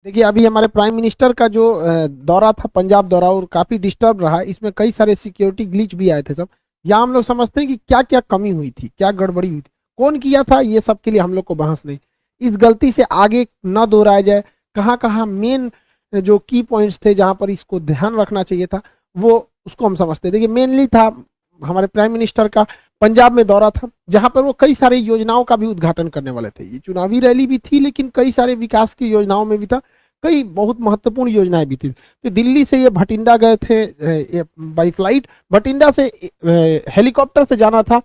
देखिए, अभी हमारे प्राइम मिनिस्टर का जो दौरा था, पंजाब दौरा, और काफी डिस्टर्ब रहा। इसमें कई सारे सिक्योरिटी ग्लिच भी आए थे सब। यहाँ हम लोग समझते हैं कि क्या क्या कमी हुई थी, क्या गड़बड़ी हुई थी, कौन किया था, ये सब के लिए हम लोग को बहस नहीं। इस गलती से आगे न दोहराया जाए। कहाँ कहाँ मेन जो की पॉइंट्स थे जहां पर इसको ध्यान रखना चाहिए था, वो उसको हम समझते हैं। देखिए, मेनली था हमारे प्राइम मिनिस्टर का पंजाब में दौरा था, जहां पर वो कई सारी योजनाओं का भी उद्घाटन करने वाले थे। ये चुनावी रैली भी थी, लेकिन कई सारे विकास की योजनाओं में भी था, कई बहुत महत्वपूर्ण योजनाएं भी थी। तो दिल्ली से ये भटिंडा गए थे बाई फ्लाइट। भटिंडा से हेलीकॉप्टर से जाना था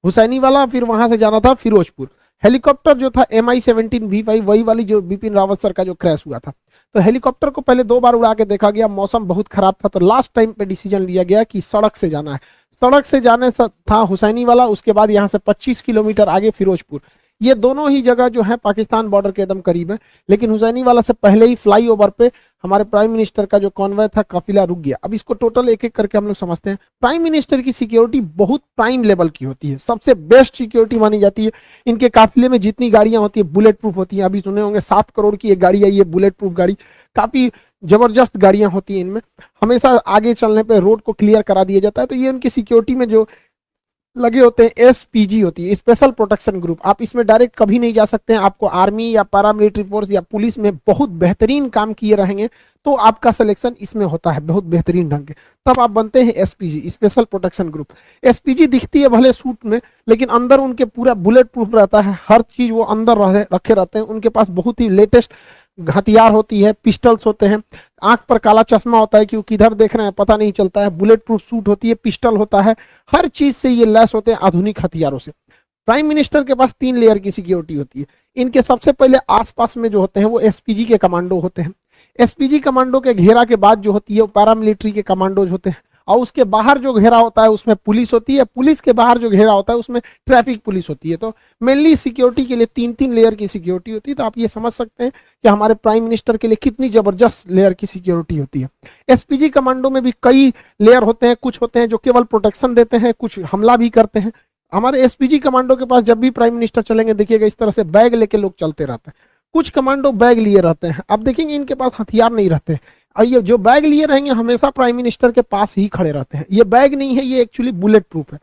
हुसैनी वाला, फिर वहां से जाना था फिरोजपुर। हेलीकॉप्टर जो था MI-17V5, वही वाली जो बिपिन रावत सर का जो क्रैश हुआ था। तो हेलीकॉप्टर को पहले 2 बार उड़ा के देखा गया, मौसम बहुत खराब था, तो लास्ट टाइम पे डिसीजन लिया गया कि सड़क से जाना है। सड़क से जाने था हुसैनी वाला, उसके बाद यहाँ से 25 किलोमीटर आगे फिरोजपुर। ये दोनों ही जगह जो है पाकिस्तान बॉर्डर के एकदम करीब है। लेकिन हुसैनी वाला से पहले ही फ्लाईओवर पे हमारे प्राइम मिनिस्टर का जो कॉन्वॉय था, काफिला रुक गया। अब इसको टोटल एक एक करके हम लोग समझते हैं। प्राइम मिनिस्टर की सिक्योरिटी बहुत प्राइम लेवल की होती है, सबसे बेस्ट सिक्योरिटी मानी जाती है। इनके काफिले में जितनी गाड़ियां होती है बुलेट प्रूफ होती है। अभी सुने होंगे 7 करोड़ की एक गाड़ी आई है, बुलेट प्रूफ गाड़ी। काफी जबरदस्त गाड़ियां होती हैं इनमें। हमेशा आगे चलने पे रोड को क्लियर करा दिया जाता है। तो ये उनकी सिक्योरिटी में जो लगे होते हैं, SPG होती है, स्पेशल प्रोटेक्शन ग्रुप। आप इसमें डायरेक्ट कभी नहीं जा सकते हैं। आपको आर्मी या पैरामिलिट्री फोर्स या पुलिस में बहुत बेहतरीन काम किए रहेंगे तो आपका सिलेक्शन इसमें होता है बहुत बेहतरीन ढंग के, तब आप बनते हैं SPG, special protection group. SPG दिखती है भले सूट में, लेकिन अंदर उनके पूरा बुलेट प्रूफ रहता है। हर चीज वो अंदर रखे रहते हैं। उनके पास बहुत ही लेटेस्ट हथियार होती है, पिस्टल्स होते हैं। आंख पर काला चश्मा होता है कि वो किधर देख रहे हैं पता नहीं चलता है। बुलेट प्रूफ सूट होती है, पिस्टल होता है, हर चीज से ये लैस होते हैं आधुनिक हथियारों से। प्राइम मिनिस्टर के पास 3 लेयर की सिक्योरिटी होती है। इनके सबसे पहले आसपास में जो होते हैं वो SPG के कमांडो होते हैं। SPG कमांडो के घेरा के बाद जो होती है वो पैरामिलिट्री के कमांडोज होते हैं। और उसके बाहर जो घेरा होता है उसमें पुलिस होती है। पुलिस के बाहर जो घेरा होता है उसमें ट्रैफिक पुलिस होती है। तो मेनली सिक्योरिटी के लिए 3-3 लेयर की सिक्योरिटी होती है। तो आप ये समझ सकते हैं कि हमारे प्राइम मिनिस्टर के लिए कितनी जबरदस्त लेयर की सिक्योरिटी होती है। SPG कमांडो में भी कई लेयर होते हैं। कुछ होते हैं जो केवल प्रोटेक्शन देते हैं, कुछ हमला भी करते हैं। हमारे SPG कमांडो के पास जब भी प्राइम मिनिस्टर चलेंगे, देखिएगा इस तरह से बैग लेके लोग चलते रहते हैं। कुछ कमांडो बैग लिए रहते हैं, आप देखेंगे इनके पास हथियार नहीं रहते। और ये जो बैग लिए रहेंगे हमेशा प्राइम मिनिस्टर के पास ही खड़े रहते हैं। ये बैग नहीं है, ये एक्चुअली बुलेट प्रूफ है।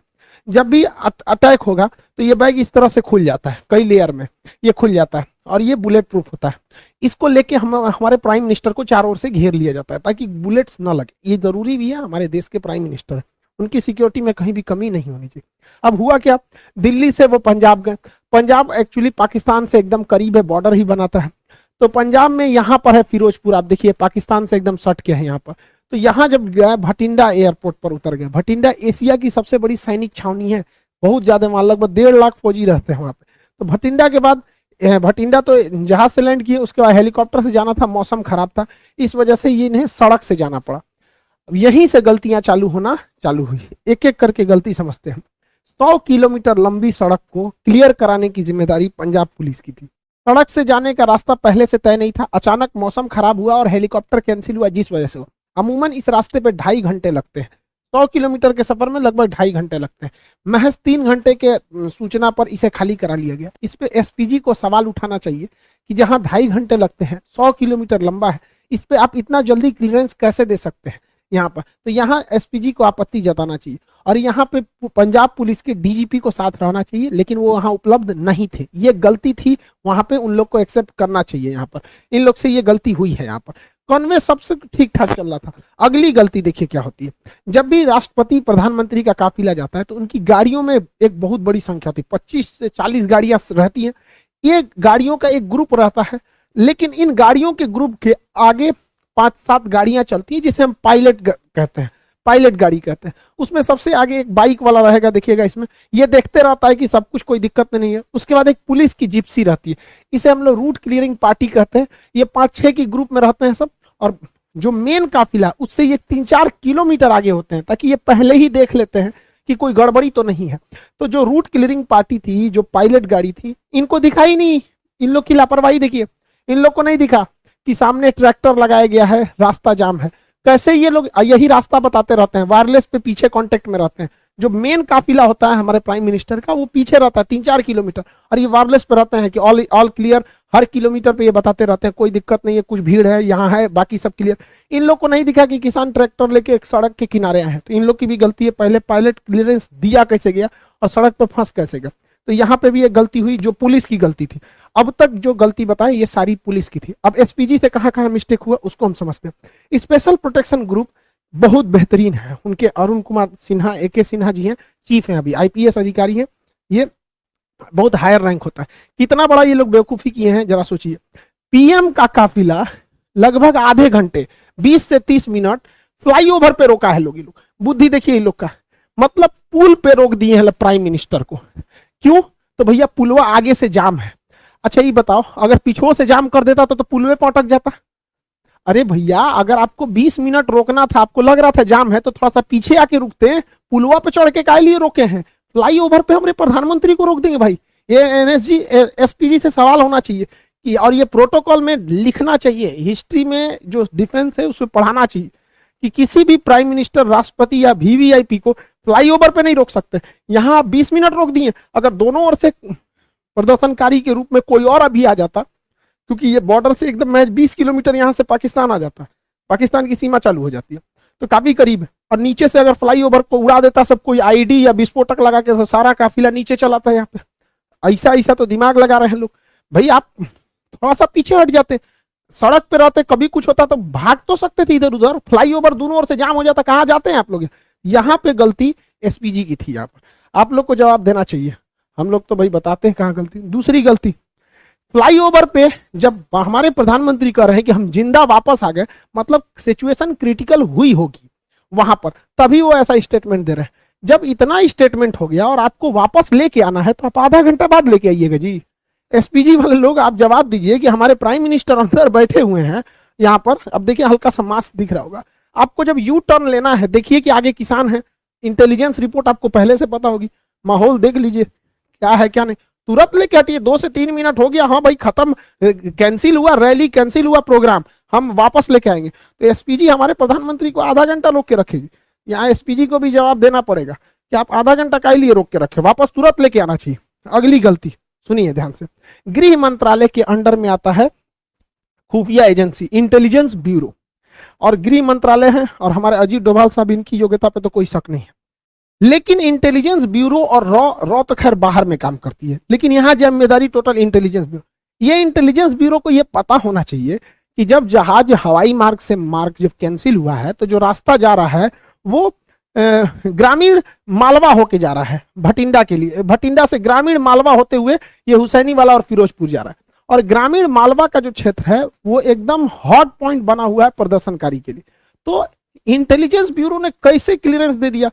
जब भी अटैक होगा तो ये बैग इस तरह से खुल जाता है, कई लेयर में ये खुल जाता है, और ये बुलेट प्रूफ होता है। इसको लेके हम हमारे प्राइम मिनिस्टर को चारों ओर से घेर लिया जाता है ताकि बुलेट्स ना लगे। ये जरूरी भी है, हमारे देश के प्राइम मिनिस्टर है, उनकी सिक्योरिटी में कहीं भी कमी नहीं होनी चाहिए। अब हुआ क्या, दिल्ली से वो पंजाब गए। पंजाब एक्चुअली पाकिस्तान से एकदम करीब है, बॉर्डर ही बनाता है। तो पंजाब में यहाँ पर है फिरोजपुर, आप देखिए पाकिस्तान से एकदम सट के है यहाँ पर। तो यहाँ जब गया, भटिंडा एयरपोर्ट पर उतर गया। भटिंडा एशिया की सबसे बड़ी सैनिक छावनी है, बहुत ज्यादा, वहां लगभग 1.5 लाख फौजी रहते हैं वहां पे। तो भटिंडा के बाद, भटिंडा तो जहाज से लैंड किए, उसके बाद हेलीकॉप्टर से जाना था, मौसम खराब था, इस वजह से ये इन्हें सड़क से जाना पड़ा। अब यहीं से गलतियां चालू होना चालू हुई। एक एक करके गलती समझते हैं। 100 किलोमीटर लंबी सड़क को क्लियर कराने की जिम्मेदारी पंजाब पुलिस की थी। सड़क से जाने का रास्ता पहले से तय नहीं था। अचानक मौसम खराब हुआ और हेलीकॉप्टर कैंसिल हुआ, जिस वजह से अमूमन इस रास्ते पे 2.5 घंटे लगते हैं। 100 किलोमीटर के सफर में लगभग 2.5 घंटे लगते हैं। महज 3 घंटे के सूचना पर इसे खाली करा लिया गया। इस पे SPG को सवाल उठाना चाहिए कि जहां 2.5 घंटे लगते हैं, 100 किलोमीटर लंबा है, इस पे आप इतना जल्दी क्लियरेंस कैसे दे सकते हैं यहाँ पर। तो यहाँ SPG को आपत्ति जताना चाहिए। और यहाँ पे पंजाब पुलिस के DGP को साथ रहना चाहिए, लेकिन वो वहां उपलब्ध नहीं थे। ये गलती थी, वहां पे उन लोग को एक्सेप्ट करना चाहिए। यहाँ पर इन लोग से ये गलती हुई है। यहाँ पर कॉन्वे सबसे ठीक ठाक चल रहा था। अगली गलती देखिए क्या होती है। जब भी राष्ट्रपति प्रधानमंत्री का काफिला जाता है तो उनकी गाड़ियों में एक बहुत बड़ी संख्या थी, 25 से 40 गाड़ियां रहती हैं। ये गाड़ियों का एक ग्रुप रहता है, लेकिन इन गाड़ियों के ग्रुप के आगे 5-7 गाड़ियां चलती हैं, जिसे हम पायलट कहते हैं, पायलट गाड़ी कहते हैं। उसमें सबसे आगे एक बाइक वाला रहेगा, देखिएगा इसमें, ये देखते रहता है कि सब कुछ, कोई दिक्कत नहीं है। उसके बाद एक पुलिस की जिप्सी रहती है, इसे हम लोग रूट क्लियरिंग पार्टी कहते हैं। ये 5-6 की ग्रुप में रहते हैं सब, और जो मेन काफिला उससे ये 3-4 किलोमीटर आगे होते हैं, ताकि ये पहले ही देख लेते हैं कि कोई गड़बड़ी तो नहीं है। तो जो रूट क्लियरिंग पार्टी थी, जो पायलट गाड़ी थी, इनको दिखा ही नहीं। इन लोग की लापरवाही देखिए, इन लोग को नहीं दिखा कि सामने ट्रैक्टर लगाया गया है, रास्ता जाम है। कैसे ये लोग यही रास्ता बताते रहते हैं, वायरलेस पे पीछे कांटेक्ट में रहते हैं। जो मेन काफिला होता है हमारे प्राइम मिनिस्टर का वो पीछे रहता है 3-4 किलोमीटर, और ये वायरलेस पे रहते हैं कि ऑल ऑल क्लियर, हर किलोमीटर पे ये बताते रहते हैं कोई दिक्कत नहीं है, कुछ भीड़ है यहाँ है, बाकी सब क्लियर। इन लोग को नहीं दिखा कि किसान ट्रैक्टर लेके एक सड़क के किनारे आए हैं, तो इन लोग की भी गलती है, पहले पायलट क्लियरेंस दिया कैसे गया और सड़क पर फंस कैसे गया। तो यहाँ पे भी एक गलती हुई जो पुलिस की गलती थी। अब तक जो गलती बताए ये सारी पुलिस की थी। अब एसपीजी से कहाँ कहाँ मिस्टेक हुआ उसको हम समझते हैं। स्पेशल प्रोटेक्शन ग्रुप बहुत बेहतरीन है, उनके अरुण कुमार सिन्हा, AK सिन्हा जी हैं, चीफ हैं, अभी IPS अधिकारी हैं, ये बहुत हायर रैंक होता है। कितना बड़ा ये लोग बेवकूफी किए हैं जरा सोचिए। PM का काफिला लगभग आधे घंटे 20 से 30 मिनट फ्लाईओवर पे रोका है लोग, ये लोग बुद्धि देखिए इन लोग का, मतलब पुल पे रोक दिए हैं प्राइम मिनिस्टर को। क्यों? तो भैया पुलवा आगे से जाम है। अच्छा ये बताओ अगर पीछे से जाम कर देता तो पुलवे पर अटक जाता। अरे भैया अगर आपको 20 मिनट रोकना था, आपको लग रहा था जाम है, तो थोड़ा सा पीछे आके रुकते, पुलवा पे चढ़ के काय लिए रोके हैं? फ्लाईओवर पे हमारे प्रधानमंत्री को रोक देंगे भाई? ये NSG SPG से सवाल होना चाहिए कि, और ये प्रोटोकॉल में लिखना चाहिए, हिस्ट्री में जो डिफेंस है उसमें पढ़ाना चाहिए कि किसी भी प्राइम मिनिस्टर, राष्ट्रपति या VVIP को फ्लाईओवर पे नहीं रोक सकते। यहाँ 20 मिनट रोक दिए, अगर दोनों ओर से प्रदर्शनकारी के रूप में कोई और अभी आ जाता, क्योंकि ये बॉर्डर से एकदम महज 20 किलोमीटर यहाँ से पाकिस्तान आ जाता है, पाकिस्तान की सीमा चालू हो जाती है, तो काफी करीब है। और नीचे से अगर फ्लाईओवर को उड़ा देता सब कोई ID या विस्फोटक लगा के, तो सारा काफिला नीचे चला था यहाँ पे। ऐसा ऐसा तो दिमाग लगा रहे हैं लोग। भाई आप थोड़ा सा पीछे हट जाते, सड़क पे रहते, कभी कुछ होता तो भाग तो सकते थे इधर उधर, फ्लाईओवर दोनों ओर से जाम हो जाता, कहाँ जाते हैं आप लोग? यहाँ पे गलती SPG की थी। यहाँ पर आप लोग को जवाब देना चाहिए, हम लोग तो भाई बताते हैं कहाँ गलती। दूसरी गलती, फ्लाईओवर पे जब हमारे प्रधानमंत्री कह रहे हैं कि हम जिंदा वापस आ गए, मतलब सिचुएशन क्रिटिकल हुई होगी वहां पर, तभी वो ऐसा स्टेटमेंट दे रहे हैं। जब इतना स्टेटमेंट हो गया और आपको वापस लेके आना है तो आप आधा घंटा बाद लेके आइएगा जी। SPG वाले लोग आप जवाब दीजिए कि हमारे प्राइम मिनिस्टर अंदर बैठे हुए हैं यहाँ पर। अब देखिए हल्का सा मास्क दिख रहा होगा आपको, जब यू टर्न लेना है देखिए कि आगे किसान है, इंटेलिजेंस रिपोर्ट आपको पहले से पता होगी, माहौल देख लीजिए क्या है क्या नहीं, तुरंत लेके हटिए। 2 से 3 मिनट हो गया, हाँ भाई खत्म, कैंसिल हुआ रैली, कैंसिल हुआ प्रोग्राम, हम वापस लेके आएंगे। तो SPG हमारे प्रधानमंत्री को आधा घंटा रोक के रखेगी। यहाँ SPG को भी जवाब देना पड़ेगा कि आप आधा घंटा का लिए रोक के रखे, वापस तुरंत लेके आना चाहिए। अगली गलती सुनिए ध्यान से, गृह मंत्रालय के अंडर में आता है खुफिया एजेंसी, इंटेलिजेंस ब्यूरो, और गृह मंत्रालय है और हमारे अजीत डोभाल साहब, इनकी योग्यता पे तो कोई शक नहीं है। लेकिन इंटेलिजेंस ब्यूरो और रॉ तो खैर बाहर में काम करती है, लेकिन यहाँ जिम्मेदारी टोटल इंटेलिजेंस ब्यूरो। ये इंटेलिजेंस ब्यूरो को ये पता होना चाहिए कि जब जहाज हवाई मार्ग से मार्ग जब कैंसिल हुआ है तो जो रास्ता जा रहा है वो ग्रामीण मालवा होके जा रहा है भटिंडा के लिए, भटिंडा से ग्रामीण मालवा होते हुए ये हुसैनी वाला और फिरोजपुर जा रहा है। और ग्रामीण मालवा का जो क्षेत्र है वो एकदम हॉट पॉइंट बना हुआ है प्रदर्शनकारी के लिए। तो इंटेलिजेंस ब्यूरो ने कैसे क्लियरेंस दे दिया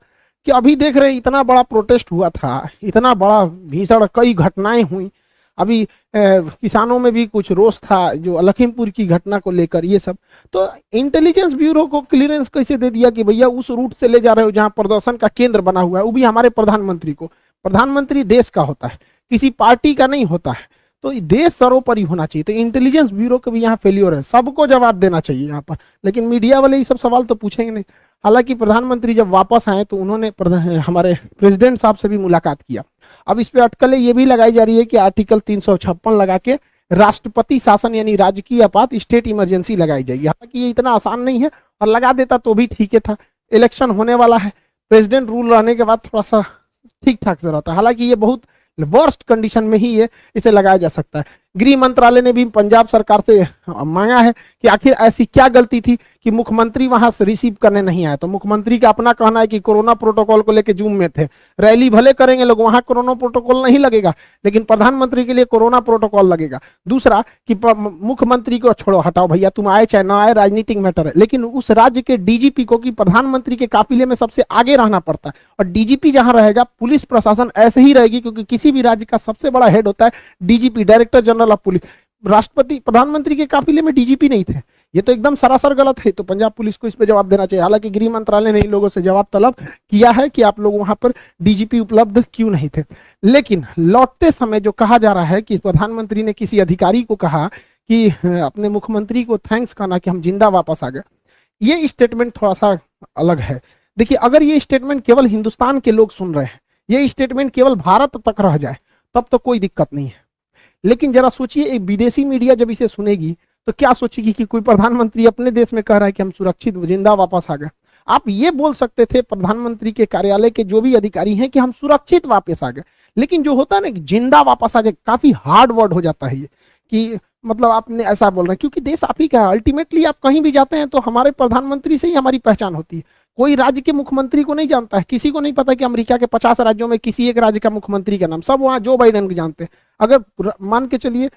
कि अभी देख रहे हैं इतना बड़ा प्रोटेस्ट हुआ था, इतना बड़ा भीषण कई घटनाएं हुई, अभी किसानों में भी कुछ रोष था जो लखीमपुर की घटना को लेकर, ये सब। तो इंटेलिजेंस ब्यूरो को क्लियरेंस कैसे दे दिया कि भैया उस रूट से ले जा रहे हो जहां प्रदर्शन का केंद्र बना हुआ है, वो भी हमारे प्रधानमंत्री को। प्रधानमंत्री देश का होता है, किसी पार्टी का नहीं होता है, तो देश सर्वोपरि होना चाहिए। तो इंटेलिजेंस ब्यूरो का भी यहाँ फेलियर है, सबको जवाब देना चाहिए यहाँ पर। लेकिन मीडिया वाले ये सब सवाल तो पूछेंगे नहीं। हालांकि प्रधानमंत्री जब वापस आए तो उन्होंने हमारे प्रेसिडेंट साहब से भी मुलाकात किया। अब इस पे अटकलें ये भी लगाई जा रही है कि आर्टिकल 356 लगा के राष्ट्रपति शासन यानी राजकीय आपात, स्टेट इमरजेंसी लगाई जाएगी। हालांकि ये इतना आसान नहीं है, और लगा देता तो भी ठीक है था, इलेक्शन होने वाला है, प्रेसिडेंट रूल रहने के बाद थोड़ा सा ठीक ठाक से रहता है। हालांकि ये बहुत वर्स्ट कंडीशन में ही ये इसे लगाया जा सकता है। गृह मंत्रालय ने भी पंजाब सरकार से मांगा है कि आखिर ऐसी क्या गलती थी कि मुख्यमंत्री वहां से रिसीव करने नहीं आए। तो मुख्यमंत्री का अपना कहना है कि कोरोना प्रोटोकॉल को लेकर जूम में थे, रैली भले करेंगे लोग, वहां कोरोना प्रोटोकॉल नहीं लगेगा, लेकिन प्रधानमंत्री के लिए कोरोना प्रोटोकॉल लगेगा। दूसरा कि मुख्यमंत्री को छोड़ो, हटाओ भैया, तुम आए चाहे ना आए, राजनीतिक मैटर है, लेकिन उस राज्य के DGP को कि प्रधानमंत्री के काफिले में सबसे आगे रहना पड़ता है। और DGP जहां रहेगा, पुलिस प्रशासन ऐसे ही रहेगी, क्योंकि किसी भी राज्य का सबसे बड़ा हेड होता है DGP, director general of police. राष्ट्रपति प्रधानमंत्री के काफिले में DGP नहीं थे, ये तो एकदम सरासर गलत है। तो पंजाब पुलिस को इस पे जवाब देना चाहिए। हालांकि गृह मंत्रालय ने इन लोगों से जवाब तलब किया है कि आप लोग वहां पर DGP उपलब्ध क्यों नहीं थे। लेकिन लौटते समय जो कहा जा रहा है कि प्रधानमंत्री ने किसी अधिकारी को कहा कि अपने मुख्यमंत्री को थैंक्स कहना कि हम जिंदा वापस आ गए, ये स्टेटमेंट थोड़ा सा अलग है। देखिए, अगर ये स्टेटमेंट केवल हिंदुस्तान के लोग सुन रहे हैं, ये स्टेटमेंट केवल भारत तक रह जाए, तब तो कोई दिक्कत नहीं है। लेकिन जरा सोचिए, एक विदेशी मीडिया जब इसे सुनेगी तो क्या सोचेगी कि कोई प्रधानमंत्री अपने देश में कह रहा है कि हम सुरक्षित जिंदा वापस आ गए। आप ये बोल सकते थे प्रधानमंत्री के कार्यालय के जो भी अधिकारी हैं कि हम सुरक्षित वापस आ गए, लेकिन जो होता है ना कि जिंदा वापस आ जाए, काफी हार्ड वर्ड हो जाता है ये, कि मतलब आपने ऐसा बोल रहे हैं, क्योंकि देश आप ही का है। अल्टीमेटली आप कहीं भी जाते हैं तो हमारे प्रधानमंत्री से ही हमारी पहचान होती है। कोई राज्य के मुख्यमंत्री को नहीं जानता है, किसी को नहीं पता कि अमेरिका के 50 राज्यों में किसी एक राज्य का मुख्यमंत्री का नाम, सब वहां जो बाइडेन को जानते हैं। अगर मान के चलिए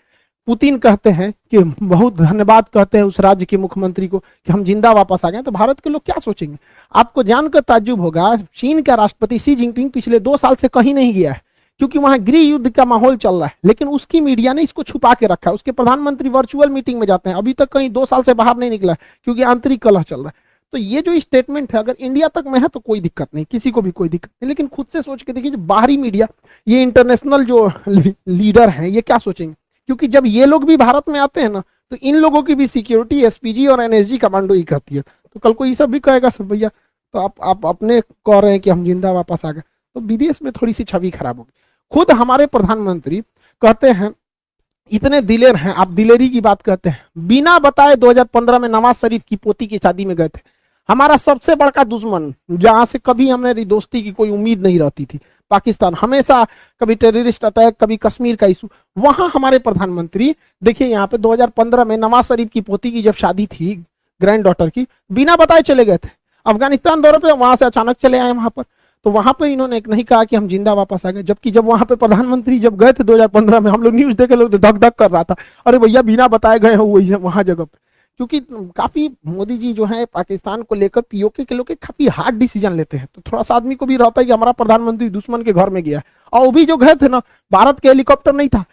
पुतिन कहते हैं कि बहुत धन्यवाद कहते हैं उस राज्य के मुख्यमंत्री को कि हम जिंदा वापस आ गए, तो भारत के लोग क्या सोचेंगे? आपको जानकर ताज्जुब होगा, चीन का राष्ट्रपति शी जिनपिंग पिछले 2 साल से कहीं नहीं गया है, क्योंकि वहां गृह युद्ध का माहौल चल रहा है, लेकिन उसकी मीडिया ने इसको छुपा के रखा है। उसके प्रधानमंत्री वर्चुअल मीटिंग में जाते हैं, अभी तक कहीं 2 साल से बाहर नहीं निकला है, क्योंकि आंतरिक कलह चल रहा है। तो ये जो स्टेटमेंट है, अगर इंडिया तक में है तो कोई दिक्कत नहीं, किसी को भी कोई दिक्कत नहीं, लेकिन खुद से सोच के देखिए, जो बाहरी मीडिया, ये इंटरनेशनल जो लीडर हैं, ये क्या सोचेंगे? क्योंकि जब ये लोग भी भारत में आते हैं ना, तो इन लोगों की भी सिक्योरिटी एसपीजी और एनएसजी कमांडो ही करती है। तो कल को ये सब भी कहेगा सब भैया तो आप अपने कह रहे हैं कि हम जिंदा वापस आ गए, तो विदेश में थोड़ी सी छवि खराब होगी। खुद हमारे प्रधानमंत्री कहते हैं, इतने दिलेर हैं, आप दिलेरी की बात कहते हैं, बिना बताए 2015 में नवाज शरीफ की पोती की शादी में गए थे। हमारा सबसे बड़ा दुश्मन, जहां से कभी हमारी दोस्ती की कोई उम्मीद नहीं रहती थी, पाकिस्तान, हमेशा कभी टेररिस्ट अटैक, कभी कश्मीर का इशू, वहां हमारे प्रधानमंत्री देखिए यहाँ पे 2015 में नवाज शरीफ की पोती की जब शादी थी, ग्रैंड डॉटर की, बिना बताए चले गए थे अफगानिस्तान दौरे पे, वहां से अचानक चले आए वहां पर। तो वहां पे इन्होंने नहीं कहा कि हम जिंदा वापस आ गए, जबकि जब वहां पे प्रधानमंत्री जब गए थे 2015 में, हम लोग न्यूज देखे, लोग धक धक कर रहा था, अरे भैया बिना बताए गए हो वहां जगह पे। क्योंकि काफी मोदी जी जो है पाकिस्तान को लेकर पीओके के लोग काफी हार्ड डिसीजन लेते हैं, तो थोड़ा सा आदमी को भी रहता है कि हमारा प्रधानमंत्री दुश्मन के घर में गया है। और वो भी जो गए थे ना, भारत के हेलीकॉप्टर नहीं था,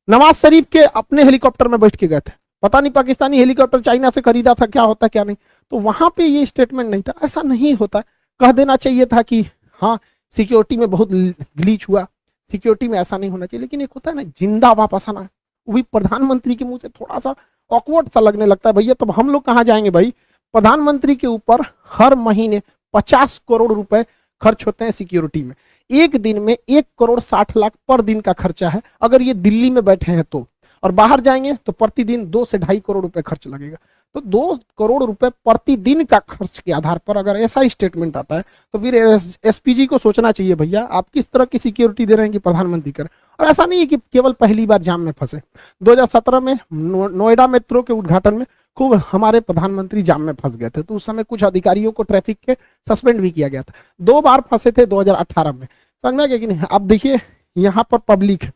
नवाज शरीफ के अपने हेलीकॉप्टर में बैठ के गए थे। पता नहीं पाकिस्तानी हेलीकॉप्टर चाइना से खरीदा था, क्या होता क्या नहीं, तो वहां पे ये स्टेटमेंट नहीं था। ऐसा नहीं होता, कह देना चाहिए था कि हाँ सिक्योरिटी में बहुत ग्लीच हुआ, सिक्योरिटी में ऐसा नहीं होना चाहिए। लेकिन एक होता है ना जिंदा वापस आना, वो भी प्रधानमंत्री के मुंह से, थोड़ा सा ऑकवर्ड सा लगने लगता है भैया। तब हम लोग कहाँ जाएंगे भाई? प्रधानमंत्री के ऊपर हर महीने 50 करोड़ रुपए खर्च होते हैं सिक्योरिटी में। एक दिन में 1 करोड़ 60 लाख पर दिन का खर्चा है, अगर ये दिल्ली में बैठे हैं तो। और बाहर जाएंगे तो प्रतिदिन 2 से 2.5 करोड़ रुपए खर्च लगेगा। तो 2 करोड़ रुपए प्रतिदिन का खर्च के आधार पर अगर ऐसा स्टेटमेंट आता है, तो फिर एसपीजी को सोचना चाहिए भैया आप किस तरह की सिक्योरिटी दे रहे हैं कि प्रधानमंत्री करें। और ऐसा नहीं है कि केवल पहली बार जाम में फंसे। 2017 में नोएडा मेट्रो के उद्घाटन में खूब हमारे प्रधानमंत्री जाम में फंस गए थे, तो उस समय कुछ अधिकारियों को ट्रैफिक के सस्पेंड भी किया गया था। 2 बार फंसे थे 2018 में, समझ में कि नहीं? अब देखिए यहाँ पर पब्लिक है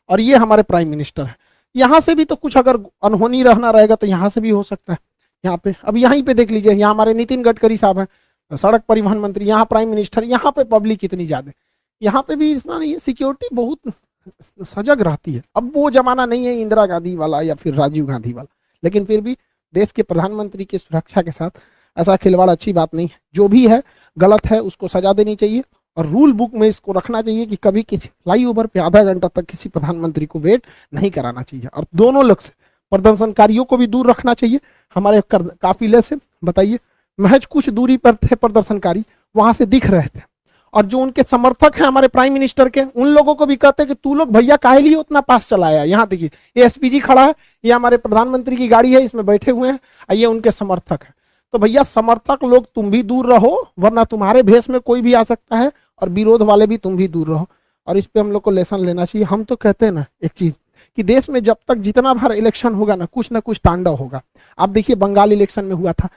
और ये हमारे प्राइम मिनिस्टर है, यहाँ से भी तो कुछ अगर अनहोनी रहना रहेगा तो यहाँ से भी हो सकता है। यहाँ पे अब यहीं पे देख लीजिए, यहाँ हमारे नितिन गडकरी साहब हैं, सड़क परिवहन मंत्री, यहाँ प्राइम मिनिस्टर, यहाँ पे पब्लिक इतनी ज्यादा, यहाँ पे भी इतना नहीं है, सिक्योरिटी बहुत सजग रहती है। अब वो जमाना नहीं है इंदिरा गांधी वाला या फिर राजीव गांधी वाला, लेकिन फिर भी देश के प्रधानमंत्री की सुरक्षा के साथ ऐसा खिलवाड़ अच्छी बात नहीं है। जो भी है गलत है, उसको सजा देनी चाहिए और रूल बुक में इसको रखना चाहिए कि कभी किसी फ्लाईओवर पे आधा घंटा तक किसी प्रधानमंत्री को वेट नहीं कराना चाहिए। और दोनों लोग से, प्रदर्शनकारियों को भी दूर रखना चाहिए हमारे काफिले से। बताइए, महज कुछ दूरी पर थे प्रदर्शनकारी, वहां से दिख रहे थे, और जो उनके समर्थक हैं हमारे प्राइम मिनिस्टर के, उन लोगों को भी कहते हैं कि तू लोग भैया काहे लिए उतना पास चलाया। यहाँ देखिए ये एसपीजी खड़ा है, ये हमारे प्रधानमंत्री की गाड़ी है, इसमें बैठे हुए हैं, ये उनके समर्थक है। तो भैया समर्थक लोग तुम भी दूर रहो, वरना तुम्हारे भेष में कोई भी आ सकता है, और विरोध वाले भी तुम भी दूर रहो। और इस पे हम लोग को लेसन लेना चाहिए। हम तो कहते हैं ना एक चीज कि देश में जब तक जितना बार इलेक्शन होगा ना कुछ तांडव होगा। आप देखिए बंगाल इलेक्शन में हुआ था,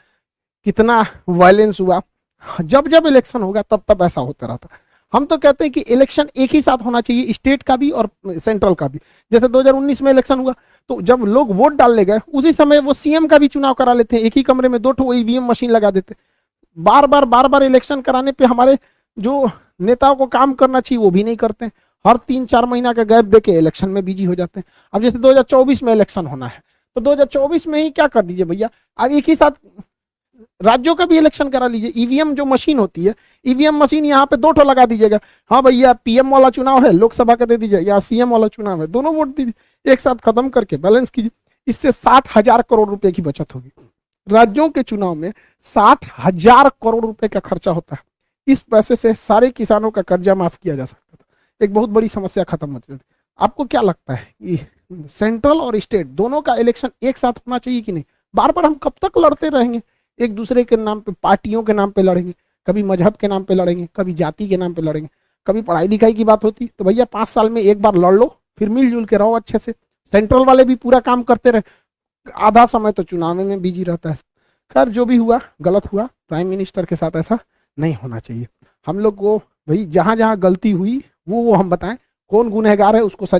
कितना वायलेंस हुआ। जब जब इलेक्शन होगा तब तब ऐसा होता रहता। हम तो कहते हैं कि इलेक्शन एक ही साथ होना चाहिए, स्टेट का भी और सेंट्रल का भी। जैसे 2019 में इलेक्शन हुआ तो जब लोग वोट डालने गए उसी समय वो सीएम का भी चुनाव करा लेते हैं, एक ही कमरे में 2 ईवीएम मशीन लगा देते। बार बार इलेक्शन कराने पे हमारे जो नेताओं को काम करना चाहिए वो भी नहीं करते, हर 3-4 महीना का गैप देके इलेक्शन में बिजी हो जाते हैं। अब जैसे 2024 में इलेक्शन होना है तो 2024 में ही क्या कर दीजिए भैया, अब एक ही साथ राज्यों का भी इलेक्शन करा लीजिए। ईवीएम जो मशीन होती है, ईवीएम मशीन यहाँ पे 2 लगा दीजिएगा। हाँ भैया पीएम वाला चुनाव है, लोकसभा का दे दीजिए, या सीएम वाला चुनाव है, दोनों वोट दीजिए, एक साथ खत्म करके बैलेंस कीजिए। इससे 60,000 करोड़ रुपए की बचत होगी। राज्यों के चुनाव में 60,000 करोड़ रुपए का खर्चा होता है। इस पैसे से सारे किसानों का कर्जा माफ किया जा सकता था, एक बहुत बड़ी समस्या खत्म हो जाती। आपको क्या लगता है कि सेंट्रल और स्टेट दोनों का इलेक्शन एक साथ होना चाहिए कि नहीं? बार बार हम कब तक लड़ते रहेंगे? एक दूसरे के नाम पे, पार्टियों के नाम पे लड़ेंगे, कभी मजहब के नाम पे लड़ेंगे, कभी जाति के नाम पे लड़ेंगे, कभी पढ़ाई लिखाई की बात होती तो भैया 5 साल में एक बार लड़ लो, फिर मिलजुल के रहो अच्छे से। सेंट्रल वाले भी पूरा काम करते रहे, आधा समय तो चुनाव में बिजी रहता है। खैर जो भी हुआ गलत हुआ, प्राइम मिनिस्टर के साथ ऐसा नहीं होना चाहिए। हम लोग को भाई जहां जहां गलती हुई वो हम बताएं, कौन गुनहगार है उसको सजा